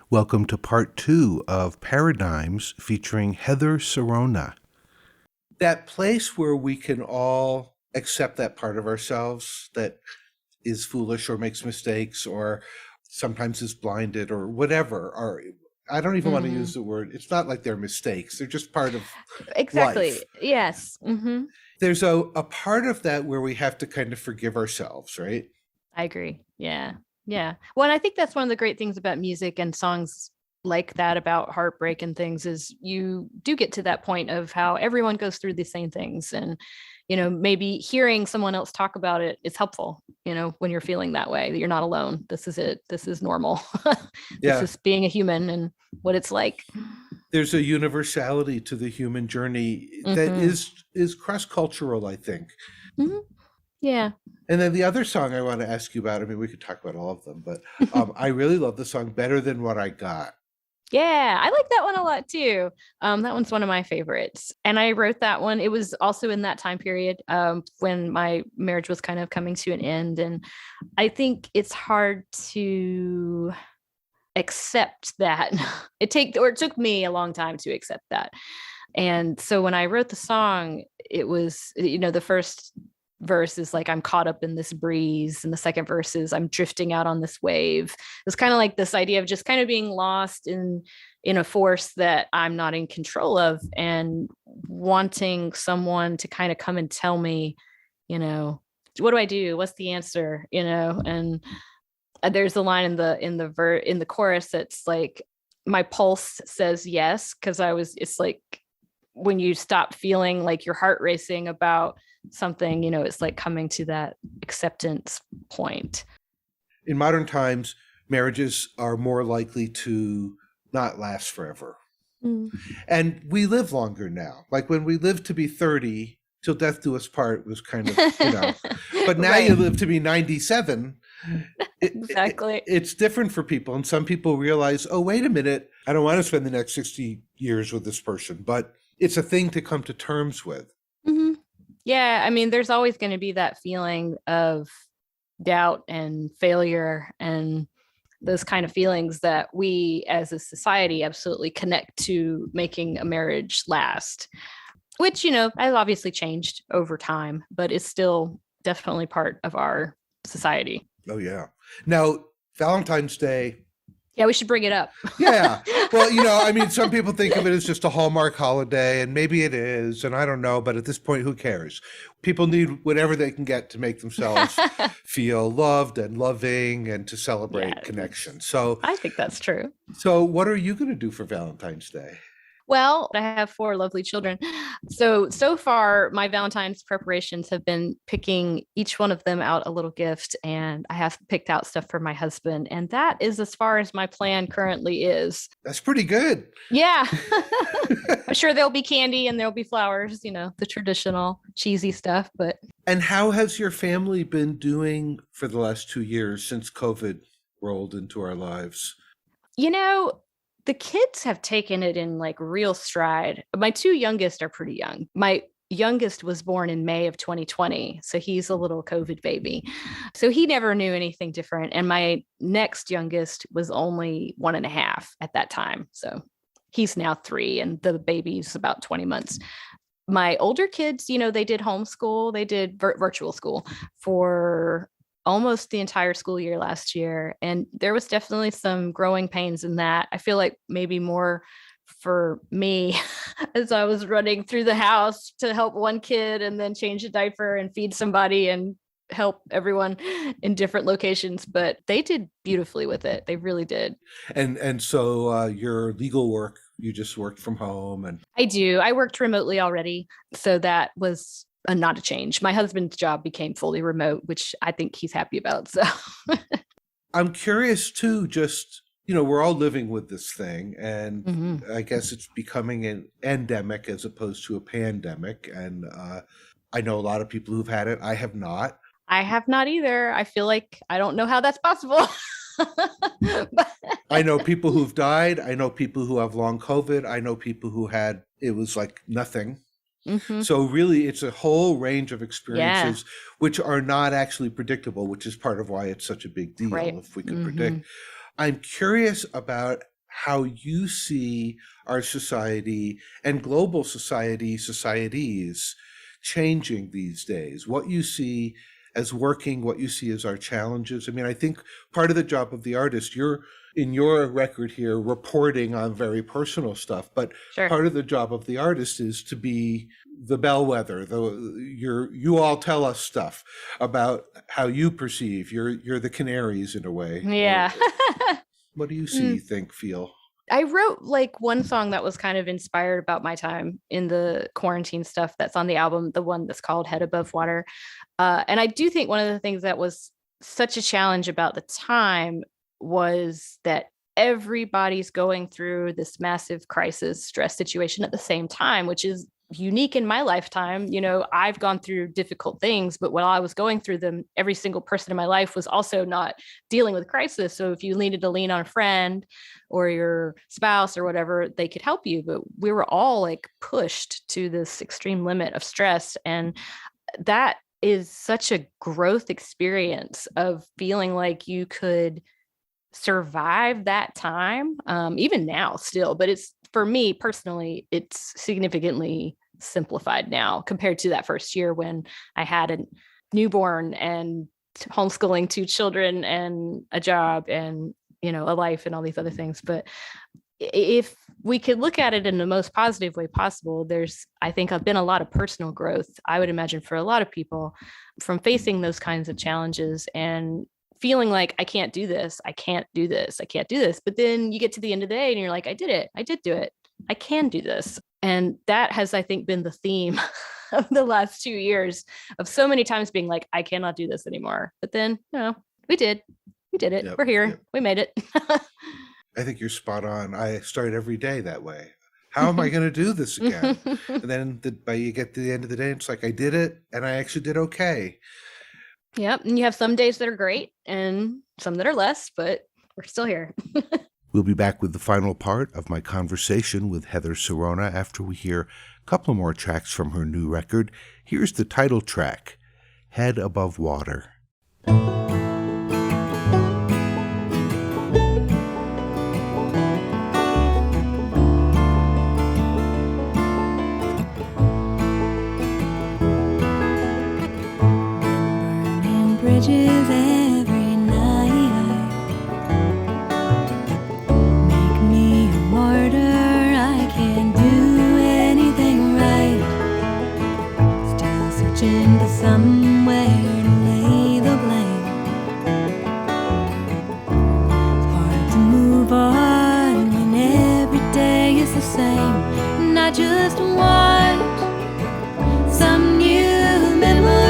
Welcome to part 2 of Paradigms featuring Heather Sarona. That place where we can all accept that part of ourselves that is foolish or makes mistakes or sometimes is blinded or whatever. Or I don't even want to use the word. It's not like they're mistakes. They're just part of Exactly. life. Yes. There's a part of that where we have to kind of forgive ourselves, right? I agree. Yeah. Yeah. Well, and I think that's one of the great things about music and songs like that about heartbreak and things is you do get to that point of how everyone goes through the same things. And, maybe hearing someone else talk about it is helpful, when you're feeling that way, that you're not alone. This is it. This is normal. Yeah. This is being a human and what it's like. There's a universality to the human journey that is cross-cultural, I think. Yeah. And then the other song I want to ask you about, I mean, we could talk about all of them, but I really love the song Better Than What I Got. Yeah, I like that one a lot too. That one's one of my favorites. And I wrote that one. It was also in that time period when my marriage was kind of coming to an end. And I think it's hard to accept that. It took me a long time to accept that. And so when I wrote the song, it was, the first verse is like I'm caught up in this breeze, and the second verse is I'm drifting out on this wave. It's kind of like this idea of just kind of being lost in a force that I'm not in control of, and wanting someone to kind of come and tell me, what do I do? What's the answer? And there's a line in the chorus that's like, my pulse says yes, because it's like when you stop feeling like your heart racing about something, it's like coming to that acceptance point. In modern times, marriages are more likely to not last forever. And we live longer now. Like when we lived to be 30, till death do us part was kind of, but now you live to be 97. Exactly. It's different for people. And some people realize, oh, wait a minute, I don't want to spend the next 60 years with this person, but it's a thing to come to terms with. Yeah, I mean, there's always going to be that feeling of doubt and failure and those kind of feelings that we as a society absolutely connect to making a marriage last, which, has obviously changed over time, but it's still definitely part of our society. Oh, yeah. Now, Valentine's Day. Yeah, we should bring it up. Yeah. Well, I mean, some people think of it as just a Hallmark holiday, and maybe it is, and I don't know, but at this point, who cares? People need whatever they can get to make themselves feel loved and loving and to celebrate connection. So I think that's true. So what are you going to do for Valentine's Day? Well, I have 4 lovely children. So far, my Valentine's preparations have been picking each one of them out a little gift. And I have picked out stuff for my husband. And that is as far as my plan currently is. That's pretty good. Yeah. I'm sure there'll be candy and there'll be flowers, the traditional cheesy stuff. And how has your family been doing for the last 2 years since COVID rolled into our lives? The kids have taken it in like real stride. My 2 youngest are pretty young. My youngest was born in May of 2020. So he's a little COVID baby. So he never knew anything different. And my next youngest was only 1.5 at that time. So he's now 3 and the baby's about 20 months. My older kids, they did homeschool. They did virtual school for almost the entire school year last year. And there was definitely some growing pains in that. I feel like maybe more for me as I was running through the house to help one kid and then change a diaper and feed somebody and help everyone in different locations. But they did beautifully with it. They really did. And so your legal work, you just worked from home? And I do. I worked remotely already. So that was not a change. My husband's job became fully remote, which I think he's happy about. So I'm curious too, just, we're all living with this thing, and I guess it's becoming an endemic as opposed to a pandemic. And I know a lot of people who've had it. I have not. I have not either. I feel like I don't know how that's possible. I know people who've died. I know people who have long COVID. I know people who had, it was like nothing. So really, it's a whole range of experiences which are not actually predictable, which is part of why it's such a big deal if we could predict. I'm curious about how you see our society and global societies changing these days, what you see as working, what you see as our challenges. I mean, I think part of the job of the artist, you're in your record here reporting on very personal stuff, but Sure. part of the job of the artist is to be the bellwether. You all tell us stuff about how you perceive. You're the canaries in a way. Yeah. What do you see, think, feel? I wrote like one song that was kind of inspired about my time in the quarantine stuff that's on the album, the one that's called Head Above Water. And I do think one of the things that was such a challenge about the time was that everybody's going through this massive crisis stress situation at the same time, which is unique in my lifetime. You know, I've gone through difficult things, but while I was going through them, every single person in my life was also not dealing with crisis. So if you needed to lean on a friend or your spouse or whatever, they could help you. But we were all like pushed to this extreme limit of stress. And that is such a growth experience of feeling like you could survive that time, even now still, but it's, for me personally, it's significantly simplified now compared to that first year when I had a newborn and homeschooling 2 children and a job and, you know, a life and all these other things. But if we could look at it in the most positive way possible, there's, I think, I've been a lot of personal growth, I would imagine, for a lot of people from facing those kinds of challenges and feeling like I can't do this. I can't do this. I can't do this. But then you get to the end of the day and you're like, I did it. I did do it. I can do this. And that has, I think, been the theme of the last 2 years, of so many times being like, I cannot do this anymore. But then, you know, we did it. Yep, We're here. yep. We made it. I think you're spot on. I start every day that way. How am I going to do this again? And then you get to the end of the day, it's like, I did it and I actually did okay. Yep. And you have some days that are great and some that are less, but we're still here. We'll be back with the final part of my conversation with Heather Sarona after we hear a couple more tracks from her new record. Here's the title track, Head Above Water. Bridges every night make me a martyr. I can't do anything right. Still searching for somewhere to lay the blame. It's hard to move on when every day is the same. And I just want some new memories.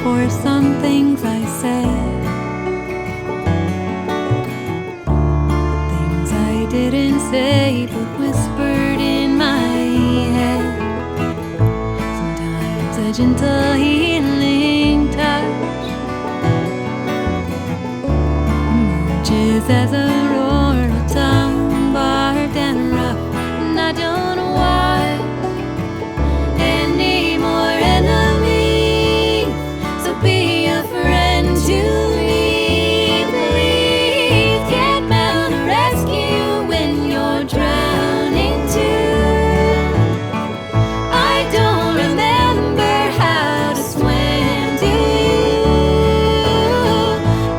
For some things I said, things I didn't say but whispered in my head. Sometimes a gentle healing touch emerges as a roar of tongue, barbed and rough, and I don't want any more enemies. Be a friend to me, please. Get bound to rescue when you're drowning too. I don't remember how to swim to you.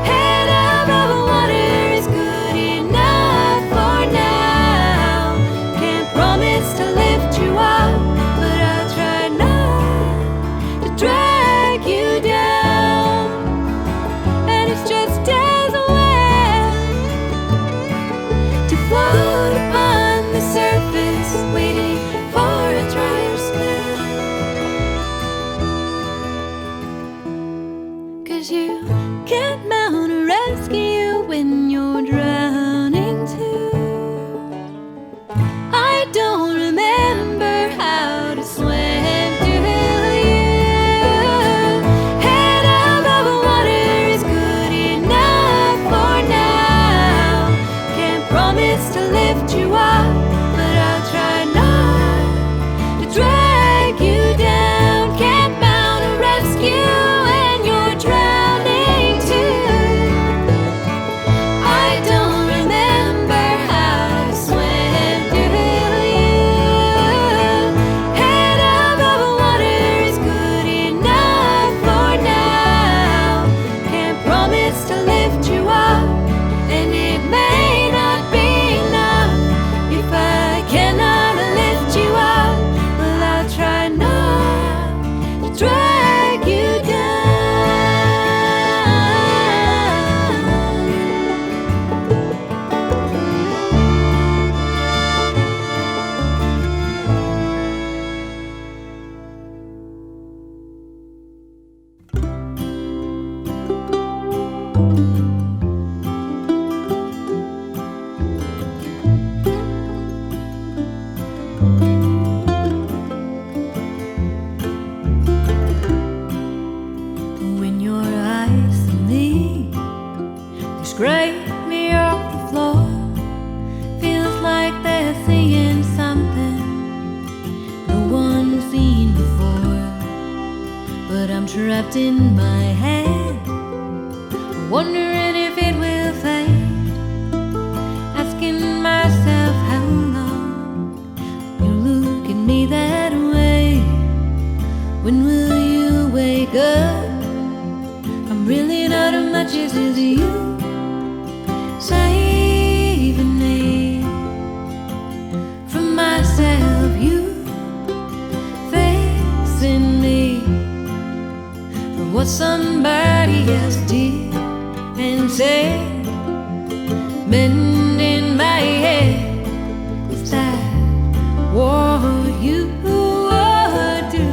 Head above water is good. lift you up, but I'll try not to drag you down. Can't mount a rescue when you're drowning too. I don't remember how to swim through you. Head above water is good enough for now. Can't promise to lift you up, and it may not be enough if I cannot lift you up. Well, I'll try not to drag you down. When your eyes see me, they scrape me off the floor. Feels like they're seeing something no one's seen before. But I'm trapped in my head, wondering if it will fade. Asking myself how long you look at me that way. When will you wake up? I'm really not as much as you, saving me from myself. You fixing me from what somebody else did and said. Mending my head, is that what you would do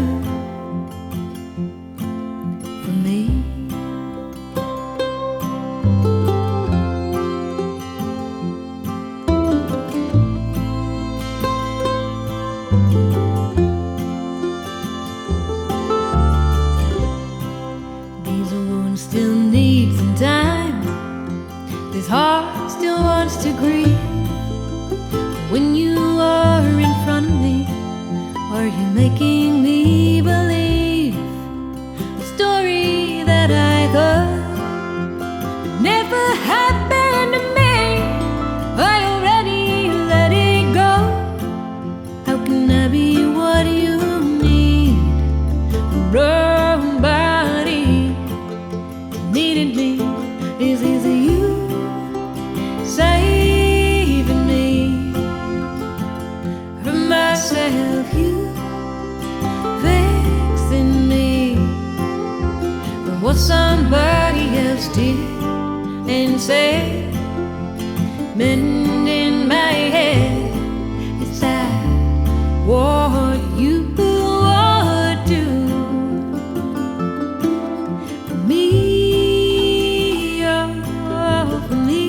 for me? These wounds still need some time. This heart still wants to grieve. When you are in front of me, are you making me believe a story that I thought would never happen to me? I already let it go. How can I be what you need? Nobody needed me. Is you saving me from myself? You fixing me from what somebody else did and said. Mending my head, is that what you would do for me? Oh, for me,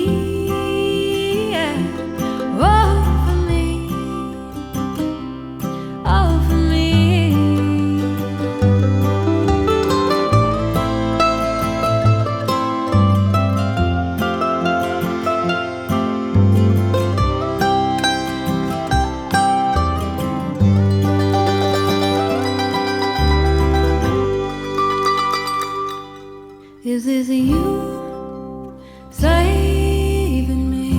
yeah. Oh, for me, oh, for me. Is this you saving me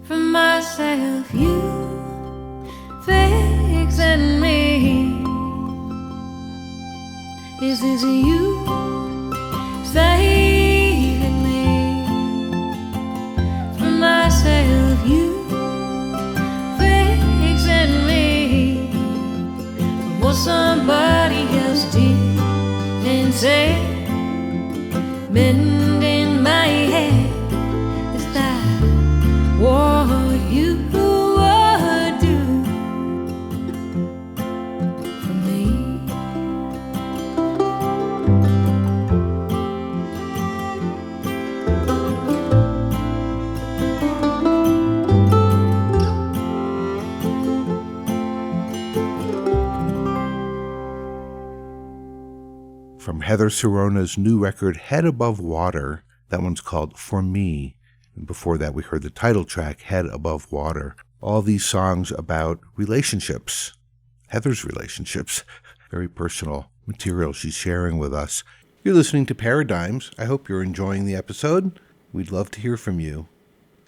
from myself? You fixing me. Is this you saving me from myself? You fixing me from what somebody else did and said. Mending my head, is that what you would do for me? From Heather Sarona's new record, Head Above Water. That one's called For Me. And before that, we heard the title track, Head Above Water. All these songs about relationships, Heather's relationships, very personal material she's sharing with us. You're listening to Paradigms. I hope you're enjoying the episode. We'd love to hear from you.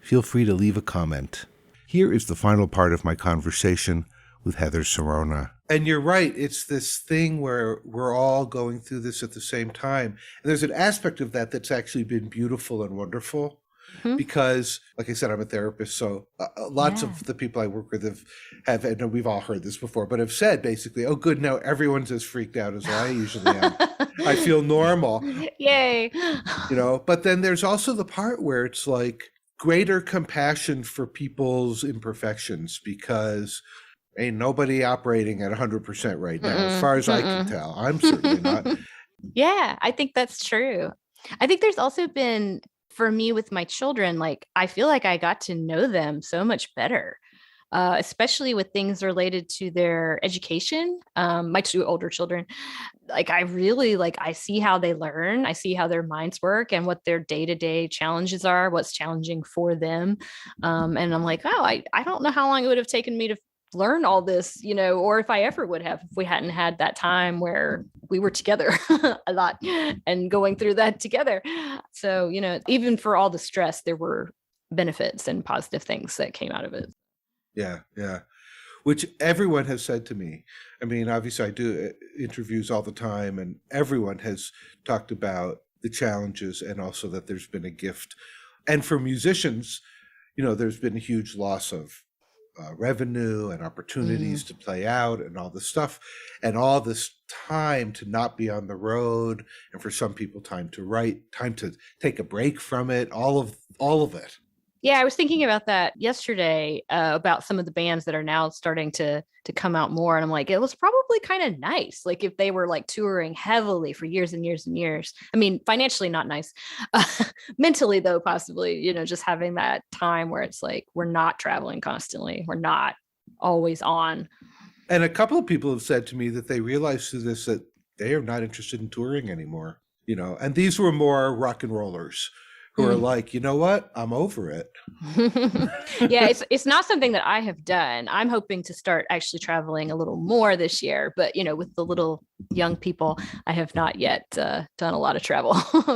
Feel free to leave a comment. Here is the final part of my conversation with Heather Sarona. And you're right. It's this thing where we're all going through this at the same time. And there's an aspect of that that's actually been beautiful and wonderful. Because, like I said, I'm a therapist, so lots of the people I work with have, and we've all heard this before, but have said basically, oh, good, now everyone's as freaked out as I usually am. I feel normal. Yay. But then there's also the part where it's like greater compassion for people's imperfections, because ain't nobody operating at 100% right now, as far as I can tell. I'm certainly not. Yeah, I think that's true. I think there's also been, for me with my children, like I feel like I got to know them so much better, especially with things related to their education. My two older children, like I really I see how they learn. I see how their minds work and what their day-to-day challenges are, what's challenging for them. And I'm like, oh, I don't know how long it would have taken me to learn all this, or if I ever would have, if we hadn't had that time where we were together a lot and going through that together. So, even for all the stress, there were benefits and positive things that came out of it. Yeah. Which everyone has said to me. I mean, obviously I do interviews all the time, and everyone has talked about the challenges and also that there's been a gift. And for musicians, there's been a huge loss of revenue and opportunities to play out and all this stuff, and all this time to not be on the road, and for some people time to write, time to take a break from it, all of it. Yeah, I was thinking about that yesterday, about some of the bands that are now starting to come out more. And I'm like, it was probably kind of nice. Like if they were touring heavily for years and years and years. I mean, financially not nice. Mentally though, possibly, just having that time where it's like, we're not traveling constantly. We're not always on. And a couple of people have said to me that they realized through this that they are not interested in touring anymore, and these were more rock and rollers who are like, you know what? I'm over it. Yeah, it's not something that I have done. I'm hoping to start actually traveling a little more this year. But, with the little young people, I have not yet done a lot of travel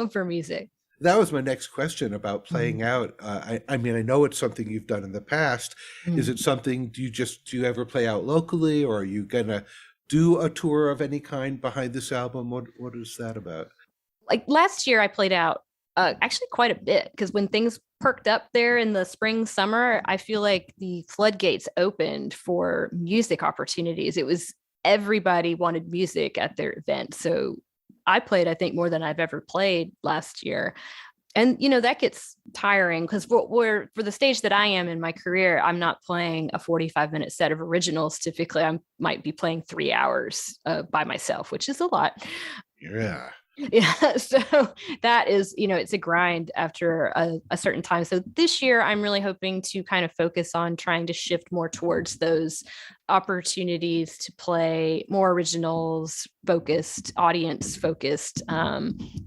for music. That was my next question about playing out. I mean, I know it's something you've done in the past. Is it something, do you ever play out locally, or are you going to do a tour of any kind behind this album? What is that about? Like last year I played out actually quite a bit, because when things perked up there in the spring, summer, I feel like the floodgates opened for music opportunities. It was, everybody wanted music at their event. So I played, I think, more than I've ever played last year. And, that gets tiring, because for the stage that I am in my career, I'm not playing a 45-minute set of originals. Typically, I might be playing 3 hours by myself, which is a lot. Yeah. Yeah. So that is, it's a grind after a certain time. So this year, I'm really hoping to kind of focus on trying to shift more towards those opportunities to play more originals focused, audience focused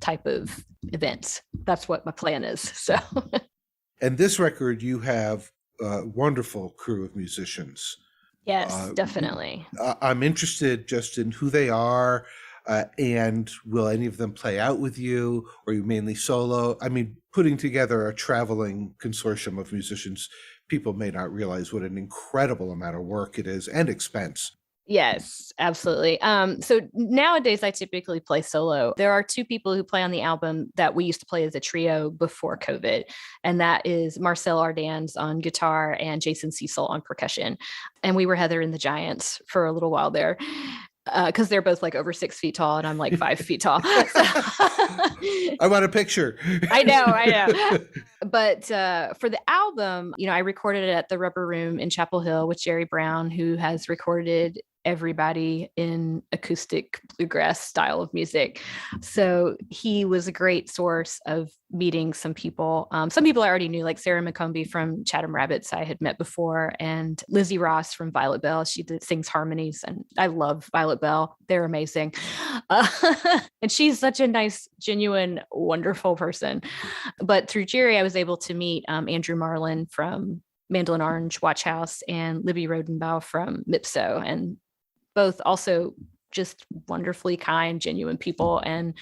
type of events. That's what my plan is. So. And this record, you have a wonderful crew of musicians. Yes, definitely. I'm interested just in who they are. And will any of them play out with you, or are you mainly solo? I mean, putting together a traveling consortium of musicians, people may not realize what an incredible amount of work it is, and expense. Yes, absolutely. So nowadays I typically play solo. There are two people who play on the album that we used to play as a trio before COVID. And that is Marcel Ardans on guitar and Jason Cecil on percussion. And we were Heather and the Giants for a little while there. Because they're both over 6 feet tall and I'm 5 feet tall. So I want a picture. I know. But for the album, I recorded it at the Rubber Room in Chapel Hill with Jerry Brown, who has recorded everybody in acoustic bluegrass style of music. So he was a great source of meeting some people. Some people I already knew, like Sarah McCombie from Chatham Rabbits I had met before, and Lizzie Ross from Violet Bell. She sings harmonies, and I love Violet Bell. They're amazing. And she's such a nice, genuine, wonderful person. But through Jerry, I was able to meet Andrew Marlin from Mandolin Orange Watch House and Libby Rodenbaugh from Mipso, and both also just wonderfully kind, genuine people, and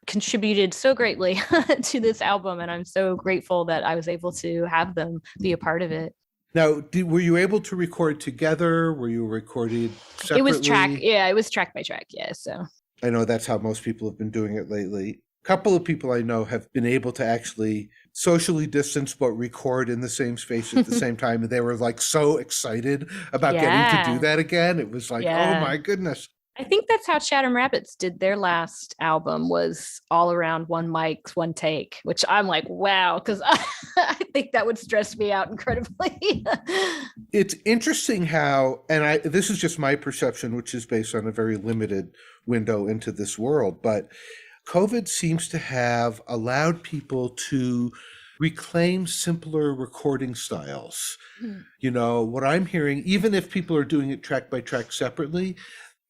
contributed so greatly to this album. And I'm so grateful that I was able to have them be a part of it. Now, were you able to record together? Were you recorded separately? It was track by track. Yeah. So I know that's how most people have been doing it lately. A couple of people I know have been able to actually socially distance but record in the same space at the same time. And they were like so excited about getting to do that again. It was like, oh my goodness. I think that's how Chatham Rabbits did their last album, was all around one mic, one take, which I'm like, wow, because I think that would stress me out incredibly. It's interesting how, and this is just my perception, which is based on a very limited window into this world, but COVID seems to have allowed people to reclaim simpler recording styles. You know, what I'm hearing, even if people are doing it track by track separately,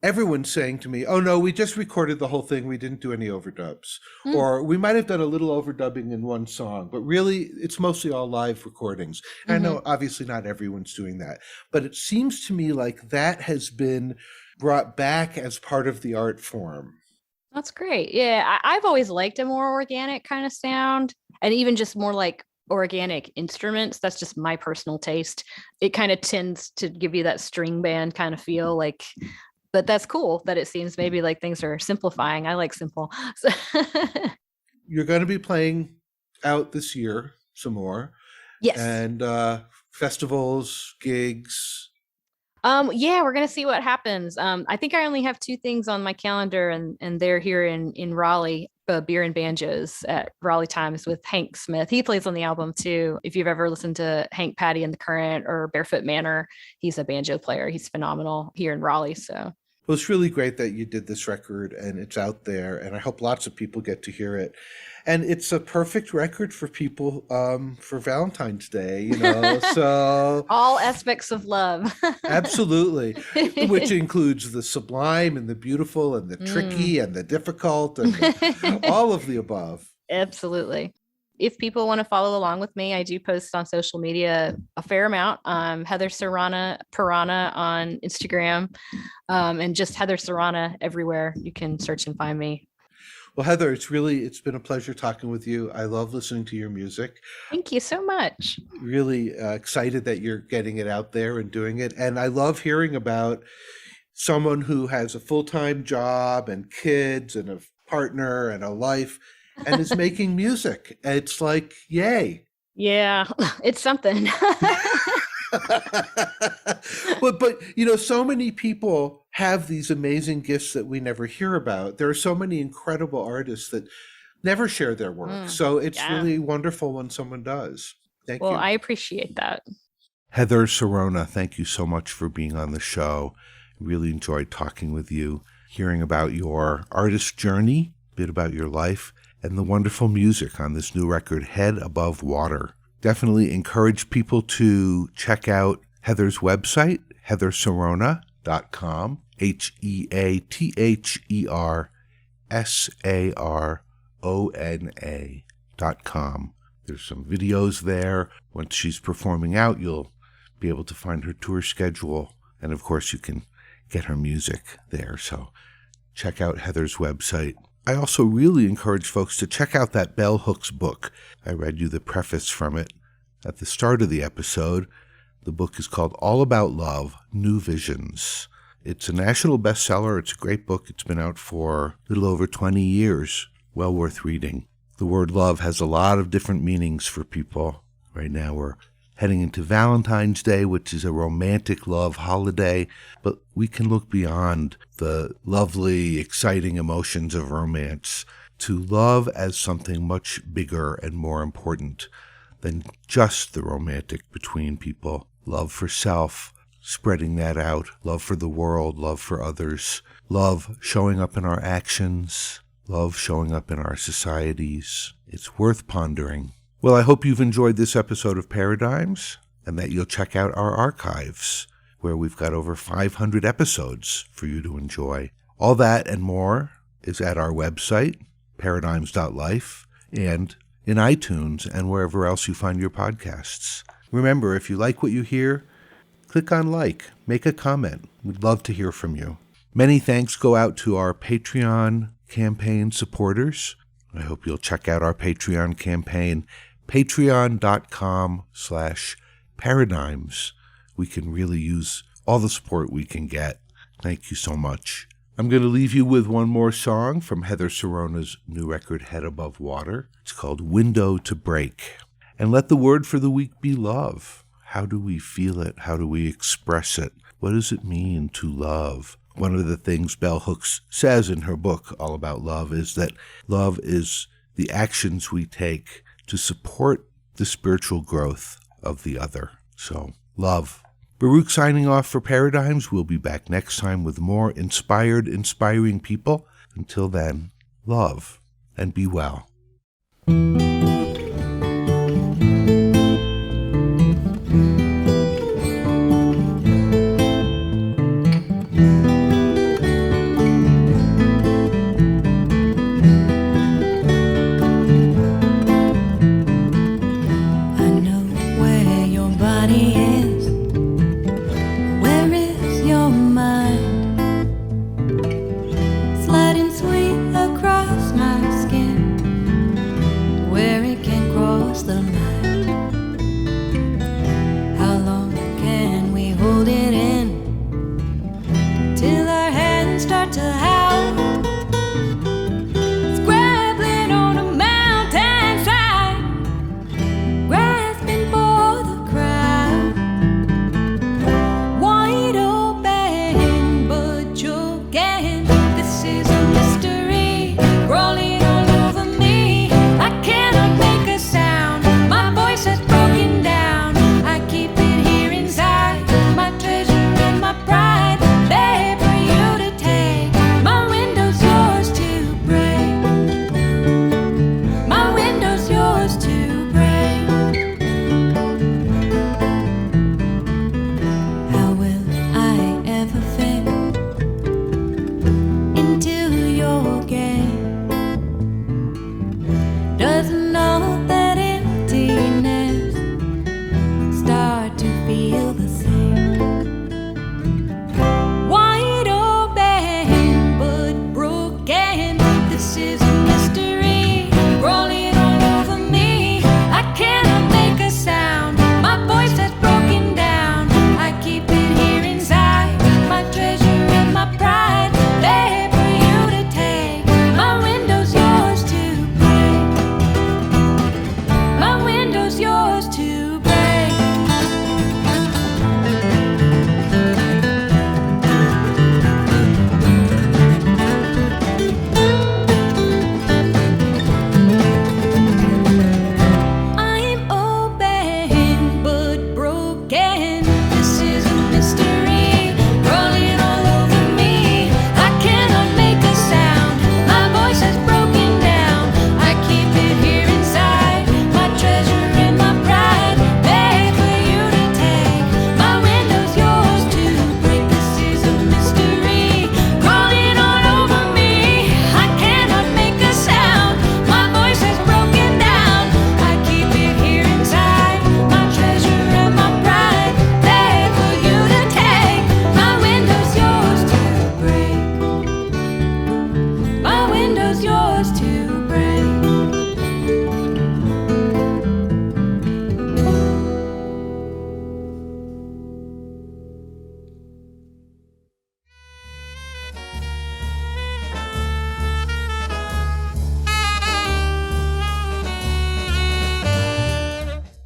everyone's saying to me, oh no, we just recorded the whole thing. We didn't do any overdubs. Or we might have done a little overdubbing in one song, but really it's mostly all live recordings. I know obviously not everyone's doing that, but it seems to me like that has been brought back as part of the art form. That's great. Yeah, I've always liked a more organic kind of sound, and even just more like organic instruments. That's just my personal taste. It kind of tends to give you that string band kind of feel, like, but that's cool that it seems maybe like things are simplifying. I like simple. So You're going to be playing out this year some more. Yes. And festivals, gigs. Yeah, we're gonna see what happens. I think I only have 2 things on my calendar, and they're here in Raleigh, Beer and Banjos at Raleigh Times with Hank Smith. He plays on the album too. If you've ever listened to Hank Patty and the Current or Barefoot Manor, he's a banjo player. He's phenomenal here in Raleigh. So Well, it's really great that you did this record and it's out there, and I hope lots of people get to hear it. And it's a perfect record for people for Valentine's Day, you know, so. all aspects of love. Absolutely, which includes the sublime and the beautiful and the tricky and the difficult and all of the above. Absolutely. If people want to follow along with me, I do post on social media a fair amount. Heather Sarona Piranha on Instagram, and just Heather Sarona everywhere. You can search and find me. Well, Heather, it's been a pleasure talking with you. I love listening to your music. Thank you so much. Really excited that you're getting it out there and doing it. And I love hearing about someone who has a full-time job and kids and a partner and a life and is making music. It's like, yay. Yeah, it's something. but you know, so many people have these amazing gifts that we never hear about. There are so many incredible artists that never share their work. So it's really wonderful when someone does. Thank you. Well, I appreciate that. Heather Sarona, thank you so much for being on the show. Really enjoyed talking with you, hearing about your artist journey, a bit about your life, and the wonderful music on this new record, Head Above Water. Definitely encourage people to check out Heather's website, heathersarona.com, HeatherSarona.com. There's some videos there. Once she's performing out, you'll be able to find her tour schedule. And of course, you can get her music there. So check out Heather's website. I also really encourage folks to check out that Bell Hooks book. I read you the preface from it at the start of the episode. The book is called All About Love, New Visions. It's a national bestseller. It's a great book. It's been out for a little over 20 years. Well worth reading. The word love has a lot of different meanings for people. Right now we're heading into Valentine's Day, which is a romantic love holiday, but we can look beyond the lovely, exciting emotions of romance to love as something much bigger and more important than just the romantic between people. Love for self, spreading that out. Love for the world, love for others, love showing up in our actions, love showing up in our societies. It's worth pondering. Well, I hope you've enjoyed this episode of Paradigms and that you'll check out our archives, where we've got over 500 episodes for you to enjoy. All that and more is at our website, paradigms.life, and in iTunes and wherever else you find your podcasts. Remember, if you like what you hear, click on like, make a comment. We'd love to hear from you. Many thanks go out to our Patreon campaign supporters. I hope you'll check out our Patreon campaign, patreon.com/paradigms. We can really use all the support we can get. Thank you so much. I'm going to leave you with one more song from Heather Sarona's new record, Head Above Water. It's called Window to Break. And let the word for the week be love. How do we feel it? How do we express it? What does it mean to love? One of the things Bell Hooks says in her book all about love is that love is the actions we take to support the spiritual growth of the other. So, love. Baruch signing off for Paradigms. We'll be back next time with more inspiring people. Until then, love and be well.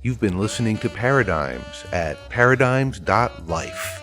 You've been listening to Paradigms at paradigms.life.